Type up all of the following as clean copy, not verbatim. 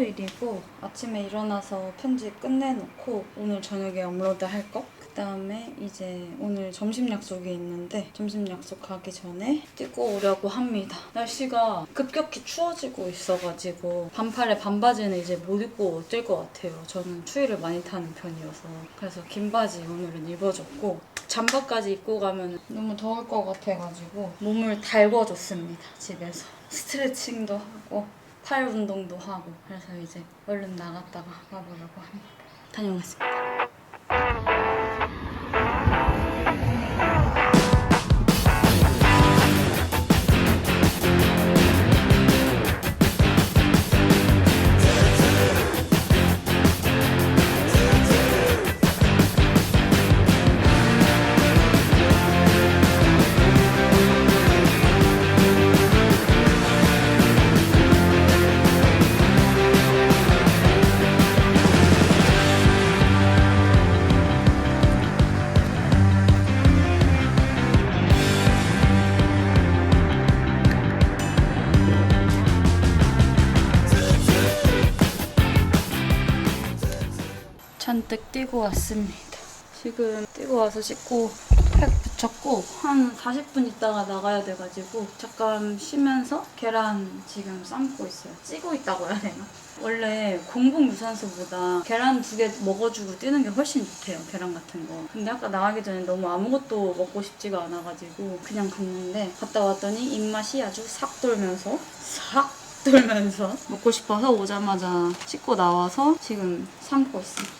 토요일이고 아침에 일어나서 편집 끝내놓고 오늘 저녁에 업로드 할 거. 그다음에 이제 오늘 점심 약속이 있는데 점심 약속 가기 전에 뛰고 오려고 합니다. 날씨가 급격히 추워지고 있어가지고 반팔에 반바지는 이제 못 입고 뛸 것 같아요. 저는 추위를 많이 타는 편이어서. 그래서 긴 바지 오늘은 입어줬고 잠바까지 입고 가면 너무 더울 것 같아가지고 몸을 달궈줬습니다. 집에서 스트레칭도 하고 팔 운동도 하고. 그래서 이제 얼른 나갔다가 와보려고 합니다. 다녀오겠습니다. 잔뜩 뛰고 왔습니다. 지금 뛰고 와서 씻고 팩 붙였고 한 40분 있다가 나가야 돼가지고 잠깐 쉬면서 계란 지금 삶고 있어요. 찌고 있다고 해야 되나? 원래 공복 유산소보다 계란 2개 먹어주고 뛰는 게 훨씬 좋대요. 계란 같은 거. 근데 아까 나가기 전에 너무 아무것도 먹고 싶지가 않아가지고 그냥 갔는데 갔다 왔더니 입맛이 아주 싹 돌면서 먹고 싶어서 오자마자 씻고 나와서 지금 삶고 있습니다.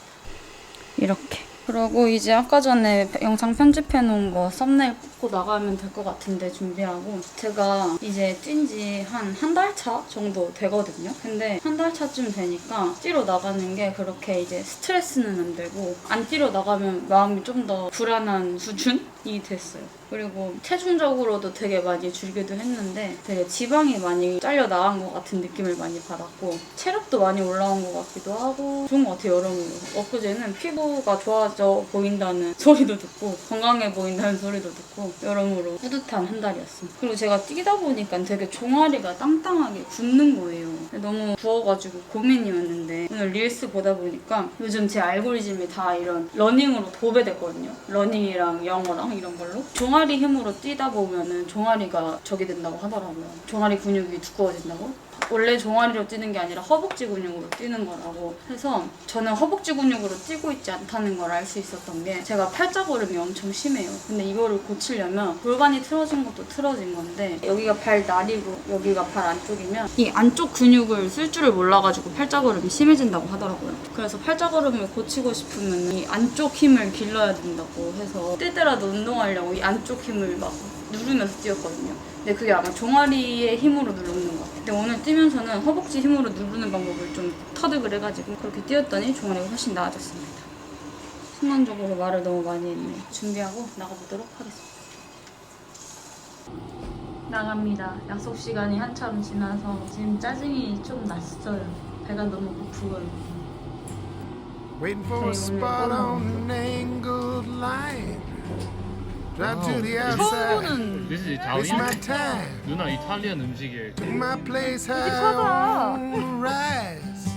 이렇게. 그러고 이제 아까 전에 영상 편집해 놓은 거 썸네일 뽑고 나가면 될 것 같은데 준비하고. 제가 이제 뛴 지 한 달 차 정도 되거든요. 근데 한 달 차쯤 되니까 뛰러 나가는 게 그렇게 이제 스트레스는 안 되고 안 뛰러 나가면 마음이 좀 더 불안한 수준이 됐어요. 그리고 체중적으로도 되게 많이 줄기도 했는데 되게 지방이 많이 잘려 나간 것 같은 느낌을 많이 받았고 체력도 많이 올라온 것 같기도 하고 좋은 것 같아요. 여러모로. 엊그제는 피부가 좋아져 보인다는 소리도 듣고 건강해 보인다는 소리도 듣고 여러모로 뿌듯한 한 달이었습니다. 그리고 제가 뛰다 보니까 되게 종아리가 땅땅하게 붓는 거예요. 너무 부어가지고 고민이었는데 오늘 릴스 보다 보니까 요즘 제 알고리즘이 다 이런 러닝으로 도배됐거든요. 러닝이랑 영어랑 이런 걸로. 종아리 힘으로 뛰다 보면은 종아리가 저기 된다고 하더라고요. 종아리 근육이 두꺼워진다고? 원래 종아리로 뛰는 게 아니라 허벅지 근육으로 뛰는 거라고 해서 저는 허벅지 근육으로 뛰고 있지 않다는 걸 알 수 있었던 게 제가 팔자고름이 엄청 심해요. 근데 이거를 고치려면 골반이 틀어진 것도 틀어진 건데 여기가 발 다리고 여기가 발 안쪽이면 이 안쪽 근육을 쓸 줄을 몰라가지고 팔자고름이 심해진다고 하더라고요. 그래서 팔자고름을 고치고 싶으면 이 안쪽 힘을 길러야 된다고 해서 뛰더라도 운동하려고 이 안쪽 힘을 막 누르면서 뛰었거든요. 근데 그게 아마 종아리의 힘으로 누르는 것 같아요. 근데 오늘 뛰면서는 허벅지 힘으로 누르는 방법을 좀 터득을 해가지고 그렇게 뛰었더니 종아리가 훨씬 나아졌습니다. 순간적으로 말을 너무 많이 했네요. 준비하고 나가보도록 하겠습니다. 나갑니다. 약속 시간이 한참 지나서 지금 짜증이 좀 났어요. 배가 너무 고프거든요. Waiting for a spot on an angled line. Drive to the outside. 처음 This is It's my Italian? time. 누나 이탈리안 음식이에요. Took my place high on the rise.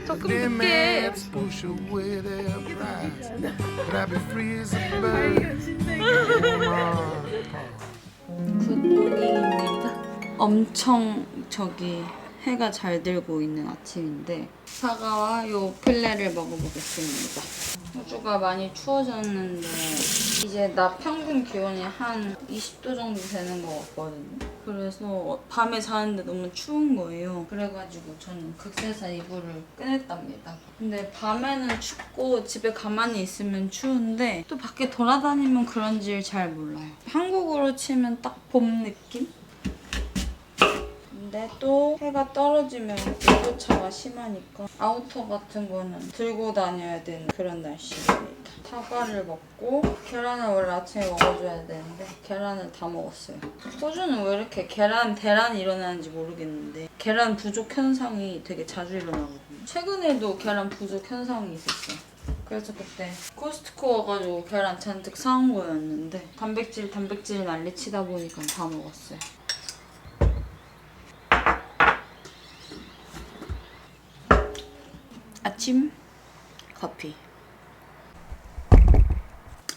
조금 Them 늦게 maps push away their prize. But I'll be free as a bird. 굿모닝입니다. 엄청 해가 잘 들고 있는 아침인데 사과와 요 플레를 먹어보겠습니다. 호주가 많이 추워졌는데 이제 낮 평균 기온이 한 20도 정도 되는 것 같거든요. 그래서 밤에 자는데 너무 추운 거예요. 그래가지고 저는 극세사 이불을 꺼냈답니다. 근데 밤에는 춥고 집에 가만히 있으면 추운데 또 밖에 돌아다니면 그런지 잘 몰라요. 한국으로 치면 딱 봄 느낌? 근데 또 해가 떨어지면 일교차가 심하니까 아우터 같은 거는 들고 다녀야 되는 그런 날씨입니다. 사과를 먹고 계란을 원래 아침에 먹어줘야 되는데 계란을 다 먹었어요. 호주는 왜 이렇게 대란이 일어나는지 모르겠는데 계란 부족 현상이 되게 자주 일어나거든요. 최근에도 계란 부족 현상이 있었어요. 그래서 그때 코스트코 와가지고 계란 잔뜩 사온 거였는데 단백질 난리치다 보니까 다 먹었어요. 아침 커피.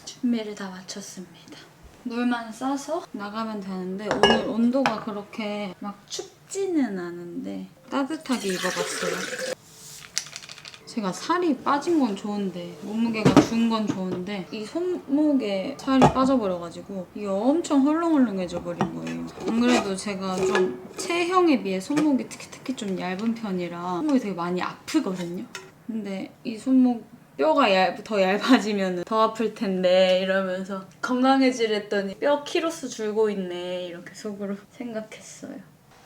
준비를 다 마쳤습니다. 물만 싸서 나가면 되는데 오늘 온도가 그렇게 막 춥지는 않은데 따뜻하게 입어봤어요. 제가 살이 빠진 건 좋은데 몸무게가 준 건 좋은데 이 손목에 살이 빠져버려가지고 이게 엄청 헐렁헐렁해져 버린 거예요. 안 그래도 제가 좀 체형에 비해 손목이 특히 좀 얇은 편이라 손목이 되게 많이 아프거든요. 근데 이 손목 뼈가 더 얇아지면 더 아플 텐데 이러면서 건강해지랬더니 뼈 키로수 줄고 있네 이렇게 속으로 생각했어요.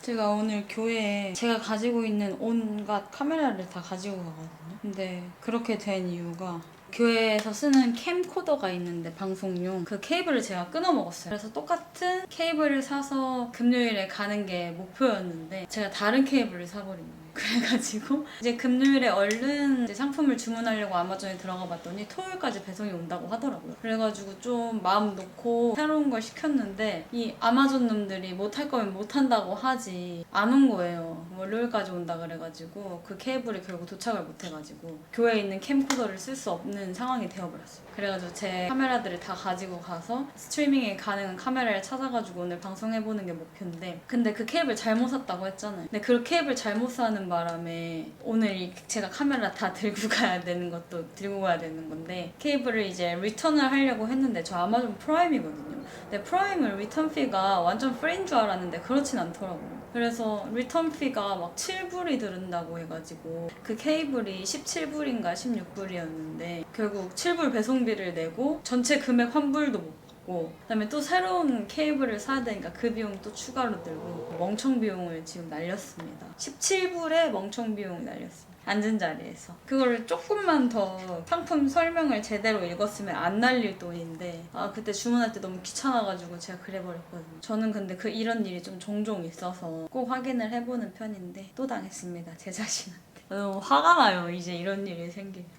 제가 오늘 교회에 제가 가지고 있는 온갖 카메라를 다 가지고 가거든요. 근데 그렇게 된 이유가 교회에서 쓰는 캠코더가 있는데 방송용 그 케이블을 제가 끊어 먹었어요. 그래서 똑같은 케이블을 사서 금요일에 가는 게 목표였는데 제가 다른 케이블을 사버린 거예요. 그래가지고 이제 금요일에 얼른 이제 상품을 주문하려고 아마존에 들어가 봤더니 토요일까지 배송이 온다고 하더라고요. 그래가지고 좀 마음 놓고 새로운 걸 시켰는데 이 아마존 놈들이 못할 거면 못한다고 하지 안 온 거예요. 월요일까지 온다 그래가지고 그 케이블이 결국 도착을 못해가지고 교회에 있는 캠코더를 쓸 수 없는 상황이 되어버렸어요. 그래가지고 제 카메라들을 다 가지고 가서 스트리밍에 가능한 카메라를 찾아가지고 오늘 방송해보는 게 목표인데 근데 그 케이블 잘못 샀다고 했잖아요. 근데 그 케이블 잘못 사는 바람에 오늘 제가 카메라 다 들고 가야 되는 것도 들고 가야 되는 건데 케이블을 이제 리턴을 하려고 했는데 저 아마존 프라임이거든요. 근데 프라임은 리턴 피가 완전 프리인 줄 알았는데 그렇진 않더라고요. 그래서 리턴 피가 막 7불이 들은다고 해가지고 그 케이블이 17불인가 16불이었는데 결국 7불 배송비를 내고 전체 금액 환불도 못 받고 그다음에 또 새로운 케이블을 사야 되니까 그 비용 또 추가로 들고 멍청 비용을 지금 날렸습니다. 17불에 멍청 비용을 날렸습니다. 앉은 자리에서. 그거를 조금만 더 상품 설명을 제대로 읽었으면 안 날릴 돈인데 그때 주문할 때 너무 귀찮아가지고 제가 그래버렸거든요. 저는 근데 이런 일이 좀 종종 있어서 꼭 확인을 해보는 편인데 또 당했습니다. 제 자신한테. 너무 화가 나요. 이제 이런 일이 생기면.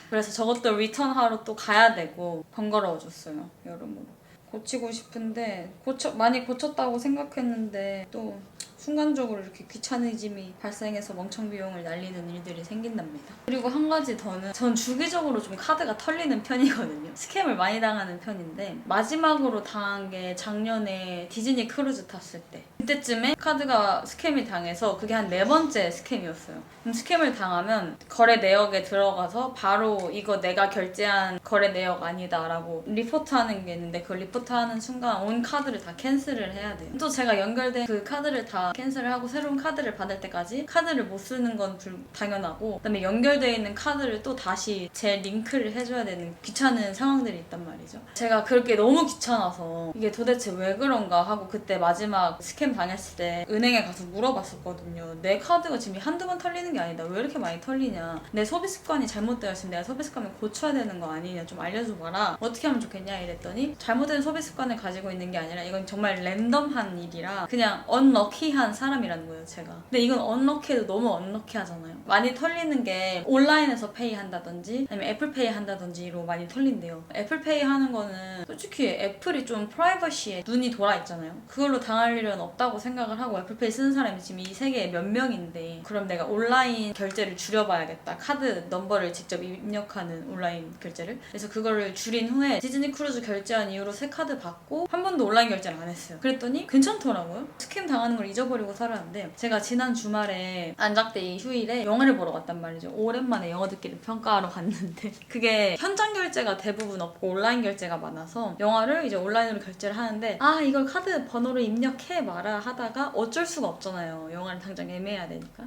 그래서 저것도 리턴하러 또 가야 되고 번거로워졌어요. 여러모로. 고치고 싶은데 많이 고쳤다고 생각했는데 또 순간적으로 이렇게 귀차니즘이 발생해서 멍청 비용을 날리는 일들이 생긴답니다. 그리고 한 가지 더는 전 주기적으로 좀 카드가 털리는 편이거든요. 스캠을 많이 당하는 편인데 마지막으로 당한 게 작년에 디즈니 크루즈 탔을 때 그때쯤에 카드가 스캠이 당해서 그게 한 4번째 스캠이었어요. 그럼 스캠을 당하면 거래 내역에 들어가서 바로 이거 내가 결제한 거래 내역 아니다 라고 리포트하는 게 있는데 그 리포트하는 순간 온 카드를 다 캔슬을 해야 돼요. 또 제가 연결된 그 카드를 다 캔슬을 하고 새로운 카드를 받을 때까지 카드를 못 쓰는 건 당연하고 그다음에 연결되어 있는 카드를 또 다시 재링크를 해줘야 되는 귀찮은 상황들이 있단 말이죠. 제가 그렇게 너무 귀찮아서 이게 도대체 왜 그런가 하고 그때 마지막 스캠 당했을 때 은행에 가서 물어봤었거든요. 내 카드가 지금 한두 번 털리는 게 아니다. 왜 이렇게 많이 털리냐. 내 소비 습관이 잘못되어 있으면 내가 소비 습관을 고쳐야 되는 거 아니냐. 좀 알려줘봐라. 어떻게 하면 좋겠냐 이랬더니 잘못된 소비 습관을 가지고 있는 게 아니라 이건 정말 랜덤한 일이라 그냥 언럭키한 사람이라는 거예요, 제가. 근데 이건 언럭키해도 너무 언럭키 하잖아요. 많이 털리는 게 온라인에서 페이 한다든지 아니면 애플페이 한다든지로 많이 털린대요. 애플페이 하는 거는 솔직히 애플이 좀 프라이버시에 눈이 돌아 있잖아요. 그걸로 당할 일은 없다고 생각을 하고 애플페이 쓰는 사람이 지금 이 세계에 몇 명인데 그럼 내가 온라인 결제를 줄여봐야겠다. 카드 넘버를 직접 입력하는 온라인 결제를. 그래서 그거를 줄인 후에 디즈니 크루즈 결제한 이후로 새 카드 받고 한 번도 온라인 결제를 안 했어요. 그랬더니 괜찮더라고요. 스캠 당하는 걸 잊어버리고 살았는데 제가 지난 주말에 안작데이 휴일에 영화를 보러 갔단 말이죠. 오랜만에 영어 듣기를 평가하러 갔는데 그게 현장 결제가 대부분 없고 온라인 결제가 많아서 영화를 이제 온라인으로 결제를 하는데 이걸 카드 번호를 입력해 마라 하다가 어쩔 수가 없잖아요. 영화를 당장 예매해야 되니까.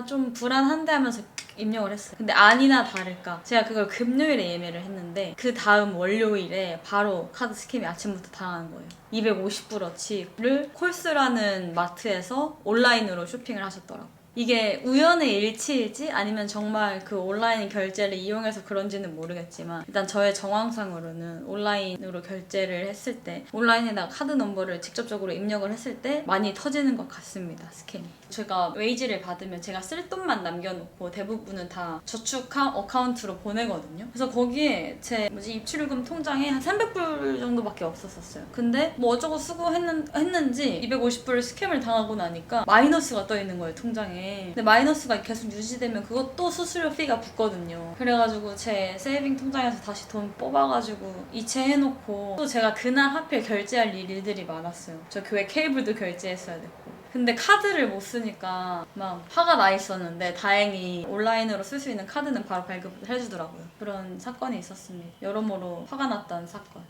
좀 불안한데 하면서 입력을 했어요. 근데 아니나 다를까 제가 그걸 금요일에 예매를 했는데 그 다음 월요일에 바로 카드 스캠이 아침부터 당한 거예요. 250불어치를 콜스라는 마트에서 온라인으로 쇼핑을 하셨더라고요. 이게 우연의 일치일지 아니면 정말 그 온라인 결제를 이용해서 그런지는 모르겠지만 일단 저의 정황상으로는 온라인으로 결제를 했을 때 온라인에다가 카드 넘버를 직접적으로 입력을 했을 때 많이 터지는 것 같습니다. 스캠이. 제가 웨이지를 받으면 제가 쓸 돈만 남겨놓고 대부분은 다 저축 어카운트로 보내거든요. 그래서 거기에 제 입출금 통장에 한 300불 정도밖에 없었어요. 근데 뭐 어쩌고 쓰고 했는지 250불 스캠을 당하고 나니까 마이너스가 떠 있는 거예요, 통장에. 통장에. 근데 마이너스가 계속 유지되면 그것도 수수료 피가 붙거든요. 그래가지고 제 세이빙 통장에서 다시 돈 뽑아가지고 이체해놓고 또 제가 그날 하필 결제할 일들이 많았어요. 저 교회 케이블도 결제했어야 됐고. 근데 카드를 못 쓰니까 막 화가 나 있었는데 다행히 온라인으로 쓸 수 있는 카드는 바로 발급을 해주더라고요. 그런 사건이 있었습니다. 여러모로 화가 났던 사건.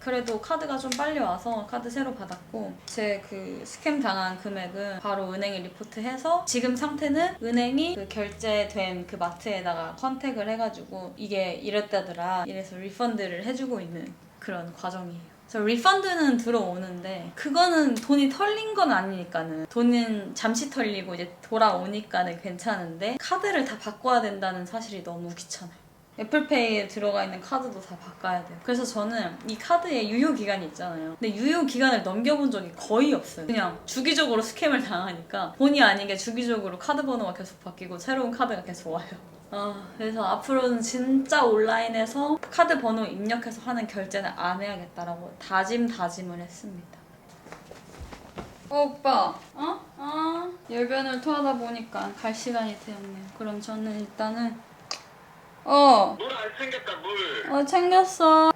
그래도 카드가 좀 빨리 와서 카드 새로 받았고 제 그 스캠 당한 금액은 바로 은행에 리포트해서 지금 상태는 은행이 그 결제된 그 마트에다가 컨택을 해가지고 이게 이랬다더라 이래서 리펀드를 해주고 있는 그런 과정이에요. 그래서 리펀드는 들어오는데 그거는 돈이 털린 건 아니니까는 돈은 잠시 털리고 이제 돌아오니까는 괜찮은데 카드를 다 바꿔야 된다는 사실이 너무 귀찮아요. 애플페이에 들어가 있는 카드도 다 바꿔야 돼요. 그래서 저는 이 카드에 유효기간이 있잖아요. 근데 유효기간을 넘겨본 적이 거의 없어요. 그냥 주기적으로 스캠을 당하니까 본의 아니게 주기적으로 카드 번호가 계속 바뀌고 새로운 카드가 계속 와요. 그래서 앞으로는 진짜 온라인에서 카드 번호 입력해서 하는 결제는 안 해야겠다라고 다짐을 했습니다. 오빠, 열변을 토하다 보니까 갈 시간이 되었네요. 그럼 저는 일단은 물 안 챙겼다 물. 챙겼어.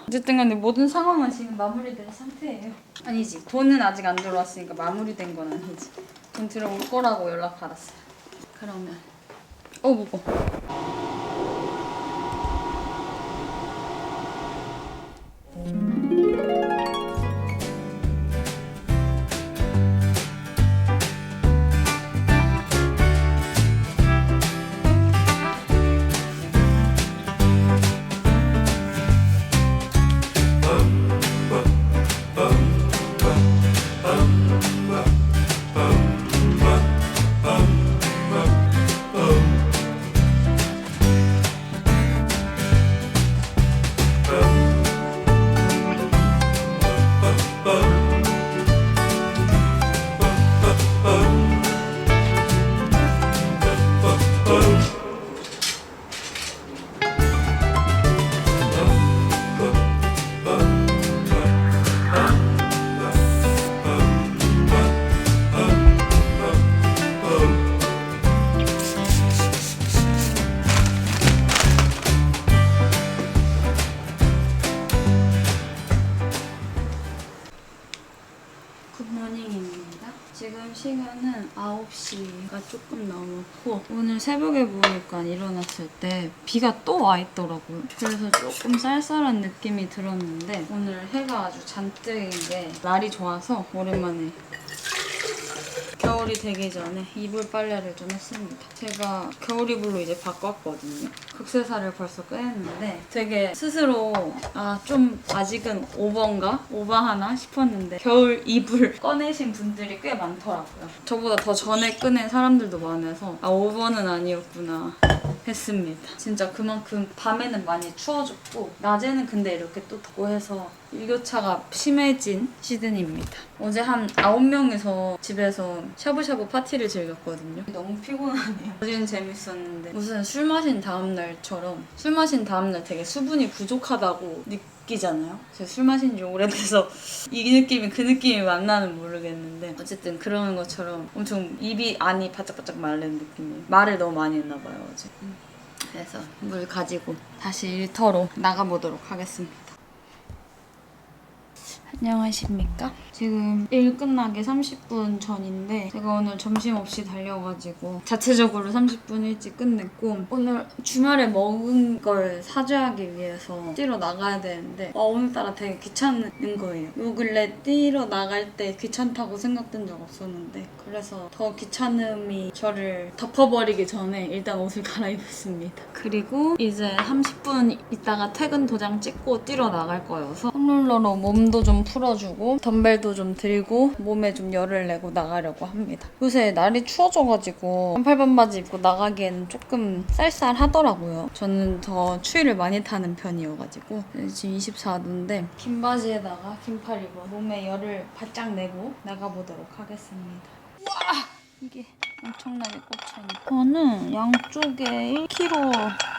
어쨌든 간에 모든 상황은 지금 마무리된 상태예요. 아니지, 돈은 아직 안 들어왔으니까 마무리된 건 아니지. 돈 들어올 거라고 연락 받았어요. 그러면 무거워. 굿모닝입니다. 지금 시간은 9시가 조금 넘었고 오늘 새벽에 보니까 일어났을 때 비가 또 와 있더라고요. 그래서 조금 쌀쌀한 느낌이 들었는데 오늘 해가 아주 잔뜩인 게 날이 좋아서 오랜만에 겨울이 되기 전에 이불 빨래를 좀 했습니다. 제가 겨울 이불로 이제 바꿨거든요. 극세사를 벌써 꺼냈는데 되게 스스로 좀 아직은 오버하나 싶었는데 겨울 이불 꺼내신 분들이 꽤 많더라고요. 저보다 더 전에 꺼낸 사람들도 많아서 오버는 아니었구나 했습니다. 진짜 그만큼 밤에는 많이 추워졌고 낮에는 근데 이렇게 또 덥고 해서 일교차가 심해진 시즌입니다. 어제 한 9명이서 집에서 샤브샤브 파티를 즐겼거든요. 너무 피곤하네요. 어제는 재밌었는데 무슨 술 마신 다음날처럼 술 마신 다음날 되게 수분이 부족하다고 느끼잖아요. 제가 술 마신 지 오래돼서 이 느낌이 그 느낌이 맞나는 모르겠는데 어쨌든 그러는 것처럼 엄청 입이 안이 바짝바짝 마른 느낌이에요. 말을 너무 많이 했나 봐요 어제. 그래서 물 가지고 다시 일터로 나가보도록 하겠습니다. 안녕하십니까? 지금 일 끝나기 30분 전인데 제가 오늘 점심없이 달려가지고 자체적으로 30분 일찍 끝냈고 오늘 주말에 먹은 걸 사줘야하기 위해서 뛰러 나가야 되는데 오늘따라 되게 귀찮은 거예요. 요 근래 뛰러 나갈 때 귀찮다고 생각된 적 없었는데 그래서 더 귀찮음이 저를 덮어버리기 전에 일단 옷을 갈아입었습니다. 그리고 이제 30분 있다가 퇴근 도장 찍고 뛰러 나갈 거여서 홈롤러로 몸도 좀 풀어주고 덤벨도 좀 들고 몸에 좀 열을 내고 나가려고 합니다. 요새 날이 추워져가지고 반팔 반바지 입고 나가기에는 조금 쌀쌀하더라고요. 저는 더 추위를 많이 타는 편이어가지고 지금 24도인데 긴 바지에다가 긴팔 입어 몸에 열을 바짝 내고 나가보도록 하겠습니다. 와! 이게 엄청나게 꽂혀있네. 저는 양쪽에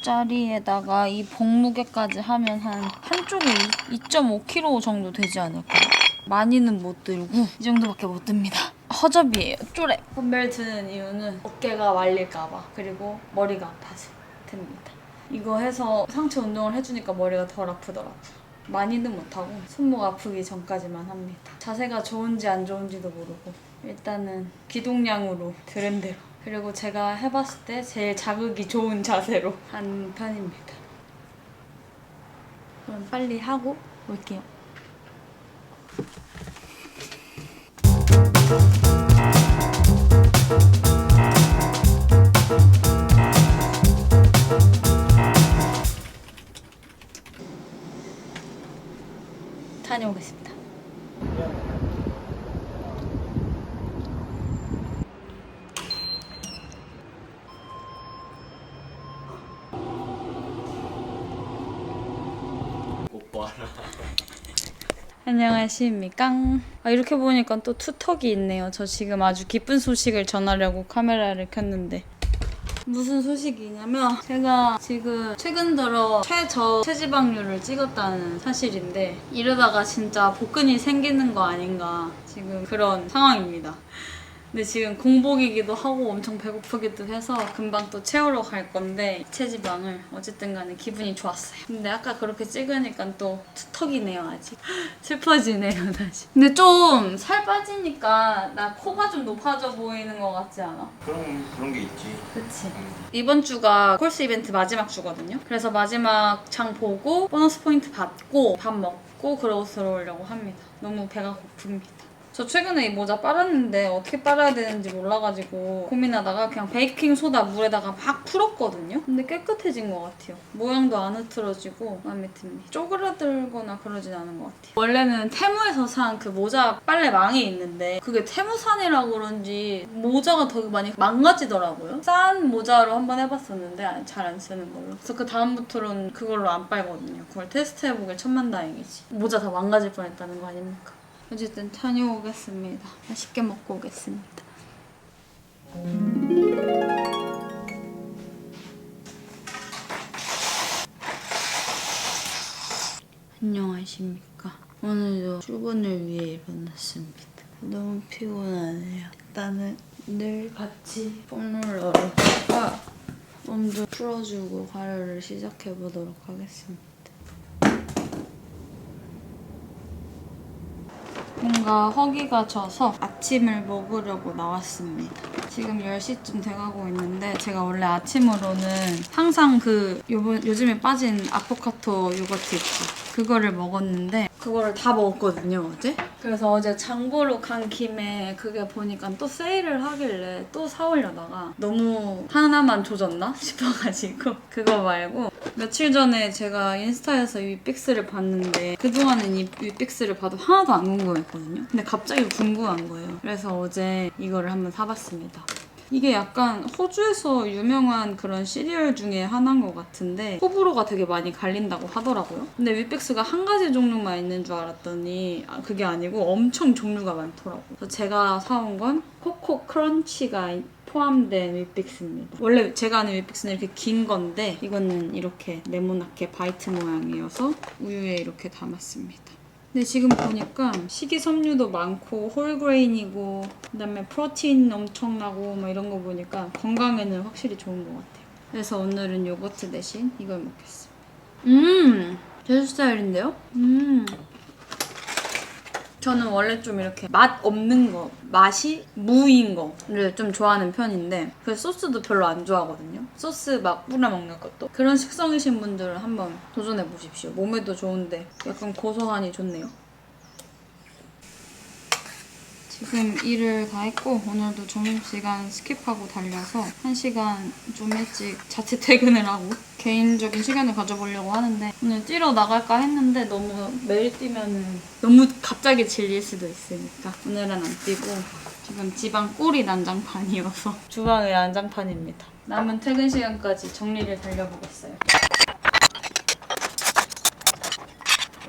1kg짜리에다가 이 복무게까지 하면 한쪽에 2.5kg 정도 되지 않을까요? 많이는 못 들고 이 정도밖에 못 듭니다. 허접이에요. 쪼래. 덤벨 드는 이유는 어깨가 말릴까봐 그리고 머리가 아파서 듭니다. 이거 해서 상체 운동을 해주니까 머리가 덜 아프더라고요. 많이는 못하고 손목 아프기 전까지만 합니다. 자세가 좋은지 안 좋은지도 모르고 일단은 기동량으로 들은 대로 그리고 제가 해봤을 때 제일 자극이 좋은 자세로 한 편입니다. 그럼 빨리 하고 올게요. 다녀오겠습니다. 오빠. 안녕하십니까. 이렇게 보니까 또 투턱이 있네요. 저 지금 아주 기쁜 소식을 전하려고 카메라를 켰는데 무슨 소식이냐면 제가 지금 최근 들어 최저 체지방률을 찍었다는 사실인데 이러다가 진짜 복근이 생기는 거 아닌가 지금 그런 상황입니다. 근데 지금 공복이기도 하고 엄청 배고프기도 해서 금방 또 채우러 갈 건데 체지방을 어쨌든 간에 기분이 좋았어요. 근데 아까 그렇게 찍으니까 또 투턱이네요 아직. 슬퍼지네요 다시. 근데 좀 살 빠지니까 나 코가 좀 높아져 보이는 것 같지 않아? 그런 게 있지. 그치. 이번 주가 콜스 이벤트 마지막 주거든요. 그래서 마지막 장 보고 보너스 포인트 받고 밥 먹고 그러고 들어오려고 합니다. 너무 배가 고픕니다. 저 최근에 이 모자 빨았는데 어떻게 빨아야 되는지 몰라가지고 고민하다가 그냥 베이킹소다 물에다가 막 풀었거든요. 근데 깨끗해진 것 같아요. 모양도 안 흐트러지고 마음에 듭니다. 쪼그라들거나 그러진 않은 것 같아요. 원래는 테무에서 산 그 모자 빨래 망이 있는데 그게 테무산이라 그런지 모자가 더 많이 망가지더라고요. 싼 모자로 한번 해봤었는데 잘 안 쓰는 걸로. 그래서 그 다음부터는 그걸로 안 빨거든요. 그걸 테스트해보길 천만다행이지. 모자 다 망가질 뻔했다는 거 아닙니까? 어쨌든 다녀오겠습니다. 맛있게 먹고 오겠습니다. 안녕하십니까. 오늘도 출근을 위해 일어났습니다. 너무 피곤하네요. 일단은 늘 같이 폼롤러로다가 몸도 풀어주고 가루를 시작해보도록 하겠습니다. 뭔가 허기가 져서 아침을 먹으려고 나왔습니다. 지금 10시쯤 돼가고 있는데 제가 원래 아침으로는 항상 요즘에 빠진 아포카토 요거트 있죠. 그거를 먹었는데 그거를 다 먹었거든요 어제. 그래서 어제 장 보러 간 김에 그게 보니까 또 세일을 하길래 또 사오려다가 너무 하나만 조졌나 싶어가지고 그거 말고 며칠 전에 제가 인스타에서 이 빅스를 봤는데 그동안은 이 빅스를 봐도 하나도 안 궁금했거든요. 근데 갑자기 궁금한 거예요. 그래서 어제 이거를 한번 사봤습니다. 이게 약간 호주에서 유명한 그런 시리얼 중에 하나인 것 같은데 호불호가 되게 많이 갈린다고 하더라고요. 근데 위픽스가 한 가지 종류만 있는 줄 알았더니 그게 아니고 엄청 종류가 많더라고요. 그래서 제가 사온 건 코코 크런치가 포함된 위픽스입니다. 원래 제가 아는 위픽스는 이렇게 긴 건데 이거는 이렇게 네모나게 바이트 모양이어서 우유에 이렇게 담았습니다. 근데 지금 보니까 식이섬유도 많고 홀그레인이고 그다음에 프로틴 엄청나고 막 이런 거 보니까 건강에는 확실히 좋은 것 같아요. 그래서 오늘은 요거트 대신 이걸 먹겠습니다. 제 스타일인데요? 저는 원래 좀 이렇게 맛 없는 거, 맛이 무인 거를 좀 좋아하는 편인데 그 소스도 별로 안 좋아하거든요. 소스 막 뿌려 먹는 것도. 그런 식성이신 분들은 한번 도전해 보십시오. 몸에도 좋은데 약간 고소하니 좋네요. 지금 일을 다 했고 오늘도 점심시간 스킵하고 달려서 1시간 좀 일찍 자체 퇴근을 하고 개인적인 시간을 가져보려고 하는데 오늘 뛰러 나갈까 했는데 너무 매일 뛰면 너무 갑자기 질릴 수도 있으니까 오늘은 안 뛰고 지금 집안 꼴이 난장판이어서 주방의 난장판입니다. 남은 퇴근 시간까지 정리를 달려보겠어요.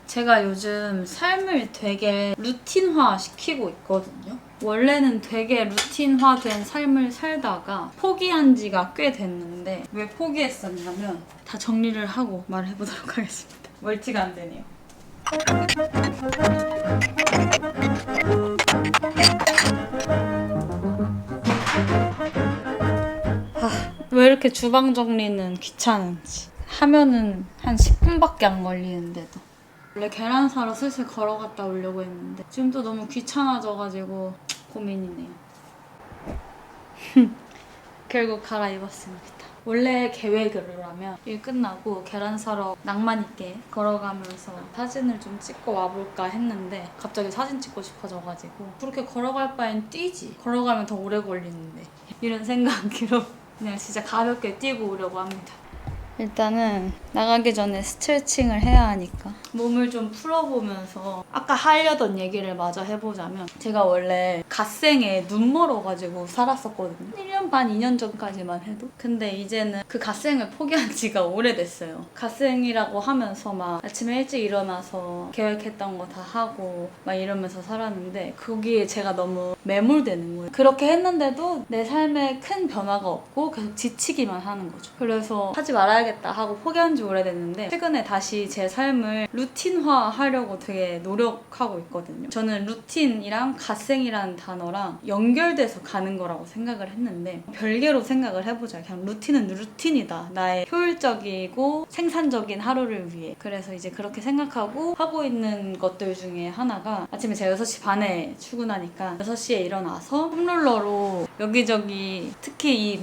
제가 요즘 삶을 되게 루틴화 시키고 있거든요. 원래는 되게 루틴화된 삶을 살다가 포기한 지가 꽤 됐는데 왜 포기했었냐면 다 정리를 하고 말해보도록 하겠습니다. 멀티가 안 되네요. 이렇게 주방 정리는 귀찮은지. 하면은 한 10분밖에 안 걸리는데도. 원래 계란 사러 슬슬 걸어갔다 오려고 했는데 지금 또 너무 귀찮아져가지고 고민이네요. 결국 갈아입었습니다. 원래 계획으로라면 일 끝나고 계란 사러 낭만 있게 걸어가면서 사진을 좀 찍고 와볼까 했는데 갑자기 사진 찍고 싶어져가지고 그렇게 걸어갈 바엔 뛰지. 걸어가면 더 오래 걸리는데 이런 생각으로 그냥 진짜 가볍게 뛰고 오려고 합니다. 일단은 나가기 전에 스트레칭을 해야 하니까 몸을 좀 풀어보면서 아까 하려던 얘기를 마저 해보자면 제가 원래 갓생에 눈 멀어가지고 살았었거든요. 1년 반, 2년 전까지만 해도. 근데 이제는 그 갓생을 포기한 지가 오래됐어요. 갓생이라고 하면서 막 아침에 일찍 일어나서 계획했던 거 다 하고 막 이러면서 살았는데 거기에 제가 너무 매몰되는 거예요. 그렇게 했는데도 내 삶에 큰 변화가 없고 계속 지치기만 하는 거죠. 그래서 하지 말아야겠다 하고 포기한 지 오래됐는데 최근에 다시 제 삶을 루틴화 하려고 되게 노력하고 있거든요. 저는 루틴이랑 갓생이라는 단어랑 연결돼서 가는 거라고 생각을 했는데 별개로 생각을 해보자. 그냥 루틴은 루틴이다. 나의 효율적이고 생산적인 하루를 위해. 그래서 이제 그렇게 생각하고 하고 있는 것들 중에 하나가 아침에 제가 6시 반에 출근하니까 6시에 일어나서 폼롤러로 여기저기 특히 이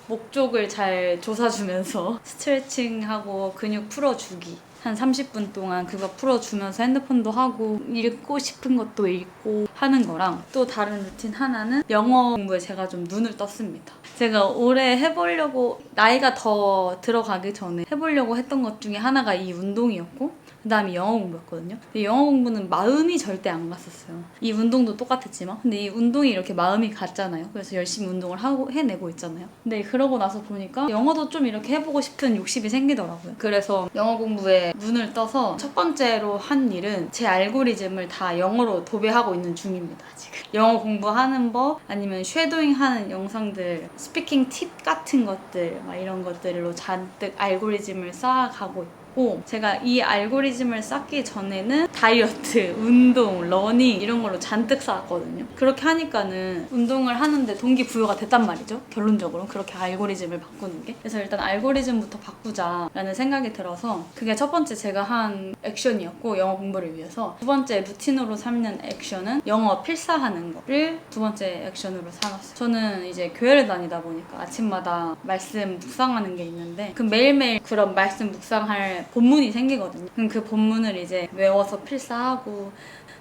목쪽을 잘 조사주면서 스트레칭하고 근육 풀어주기. 한 30분 동안 그거 풀어주면서 핸드폰도 하고 읽고 싶은 것도 읽고 하는 거랑 또 다른 루틴 하나는 영어 공부에 제가 좀 눈을 떴습니다. 제가 올해 해보려고 나이가 더 들어가기 전에 해보려고 했던 것 중에 하나가 이 운동이었고 그 다음에 영어 공부였거든요. 근데 영어 공부는 마음이 절대 안 갔었어요. 이 운동도 똑같았지만 근데 이 운동이 이렇게 마음이 갔잖아요. 그래서 열심히 운동을 하고 해내고 있잖아요. 근데 그러고 나서 보니까 영어도 좀 이렇게 해보고 싶은 욕심이 생기더라고요. 그래서 영어 공부에 눈을 떠서 첫 번째로 한 일은 제 알고리즘을 다 영어로 도배하고 있는 중입니다. 지금 영어 공부하는 법 아니면 쉐도잉 하는 영상들 스피킹 팁 같은 것들 막 이런 것들로 잔뜩 알고리즘을 쌓아가고 있고 제가 이 알고리즘을 쌓기 전에는 다이어트, 운동, 러닝 이런 걸로 잔뜩 쌓았거든요. 그렇게 하니까는 운동을 하는데 동기부여가 됐단 말이죠. 결론적으로 그렇게 알고리즘을 바꾸는 게. 그래서 일단 알고리즘부터 바꾸자라는 생각이 들어서 그게 첫 번째 제가 한 액션이었고 영어 공부를 위해서 두 번째 루틴으로 삼는 액션은 영어 필사하는 거를 두 번째 액션으로 삼았어요. 저는 이제 교회를 다니다 보니까 아침마다 말씀 묵상하는 게 있는데 그 매일매일 그런 말씀 묵상할 본문이 생기거든요. 그럼 그 본문을 이제 외워서 필사하고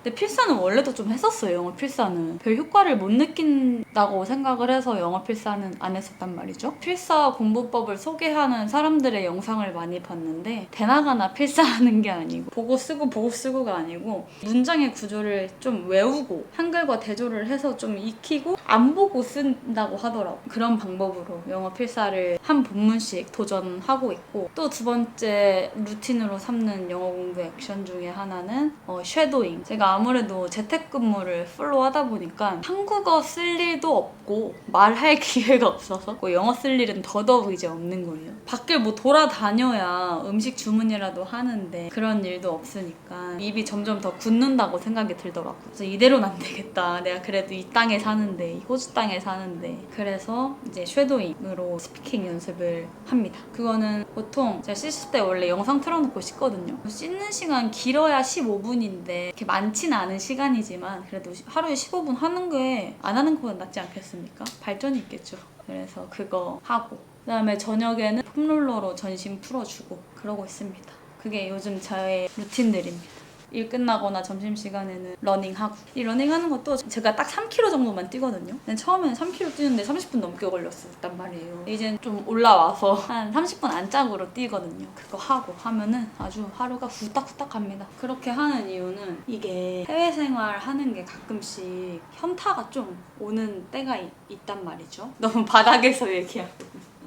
근데 필사는 원래도 좀 했었어요. 영어 필사는 별 효과를 못 느낀다고 생각을 해서 영어 필사는 안 했었단 말이죠. 필사 공부법을 소개하는 사람들의 영상을 많이 봤는데 대나가나 필사하는 게 아니고 보고 쓰고가 아니고 문장의 구조를 좀 외우고 한글과 대조를 해서 좀 익히고 안 보고 쓴다고 하더라고요. 그런 방법으로 영어 필사를 한 본문씩 도전하고 있고 또 두 번째 루틴으로 삼는 영어 공부 액션 중에 하나는 쉐도잉. 제가 아무래도 재택근무를 풀로 하다 보니까 한국어 쓸 일도 없고 말할 기회가 없어서 영어 쓸 일은 더더욱 이제 없는 거예요. 밖을 뭐 돌아다녀야 음식 주문이라도 하는데 그런 일도 없으니까 입이 점점 더 굳는다고 생각이 들더라고요. 그래서 이대로는 안 되겠다. 내가 그래도 이 땅에 사는데 이 호주 땅에 사는데 그래서 이제 쉐도잉으로 스피킹 연습을 합니다. 그거는 보통 제가 씻을 때 원래 영상 틀어놓고 씻거든요. 씻는 시간 길어야 15분인데 이렇게 많지는 않은 시간이지만 그래도 하루에 15분 하는 게 안 하는 것보다 낫지 않겠습니까? 발전이 있겠죠. 그래서 그거 하고 그다음에 저녁에는 폼롤러로 전신 풀어주고 그러고 있습니다. 그게 요즘 저의 루틴들입니다. 일 끝나거나 점심시간에는 러닝하고 이 러닝하는 것도 제가 딱 3km 정도만 뛰거든요. 근데 처음에는 3km 뛰는데 30분 넘게 걸렸었단 말이에요. 이제는 좀 올라와서 한 30분 안짝으로 뛰거든요. 그거 하고 하면은 아주 하루가 후딱후딱 갑니다. 그렇게 하는 이유는 이게 해외 생활 하는 게 가끔씩 현타가 좀 오는 때가 있단 말이죠. 너무 바닥에서 얘기하고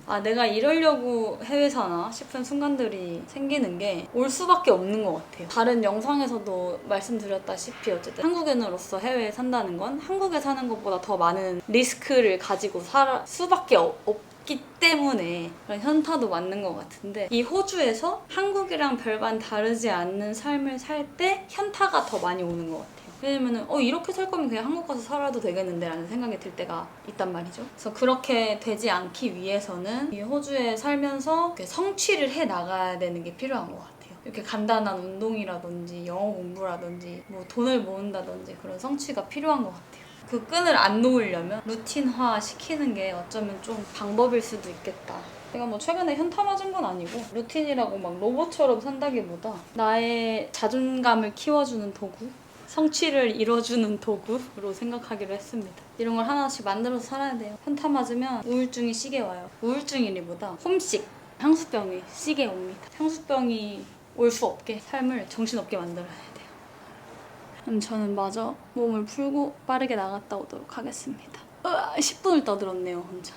아 내가 이러려고 해외 사나 싶은 순간들이 생기는 게 올 수밖에 없는 것 같아요. 다른 영상에서도 말씀드렸다시피 어쨌든 한국인으로서 해외에 산다는 건 한국에 사는 것보다 더 많은 리스크를 가지고 살 수밖에 없기 때문에 그런 현타도 맞는 것 같은데 이 호주에서 한국이랑 별반 다르지 않는 삶을 살 때 현타가 더 많이 오는 것 같아요. 왜냐면은 이렇게 살 거면 그냥 한국 가서 살아도 되겠는데 라는 생각이 들 때가 있단 말이죠. 그래서 그렇게 되지 않기 위해서는 이 호주에 살면서 이렇게 성취를 해 나가야 되는 게 필요한 것 같아요. 이렇게 간단한 운동이라든지 영어 공부라든지 뭐 돈을 모은다든지 그런 성취가 필요한 것 같아요. 그 끈을 안 놓으려면 루틴화 시키는 게 어쩌면 좀 방법일 수도 있겠다. 내가 뭐 최근에 현타 맞은 건 아니고 루틴이라고 막 로봇처럼 산다기보다 나의 자존감을 키워주는 도구? 성취를 이뤄주는 도구로 생각하기로 했습니다. 이런 걸 하나씩 만들어서 살아야 돼요. 현타 맞으면 우울증이 시게 와요. 우울증이리보다 홈식, 향수병이 시게 옵니다. 향수병이 올 수 없게 삶을 정신없게 만들어야 돼요. 그럼 저는 마저 몸을 풀고 빠르게 나갔다 오도록 하겠습니다. 10분을 떠들었네요, 혼자.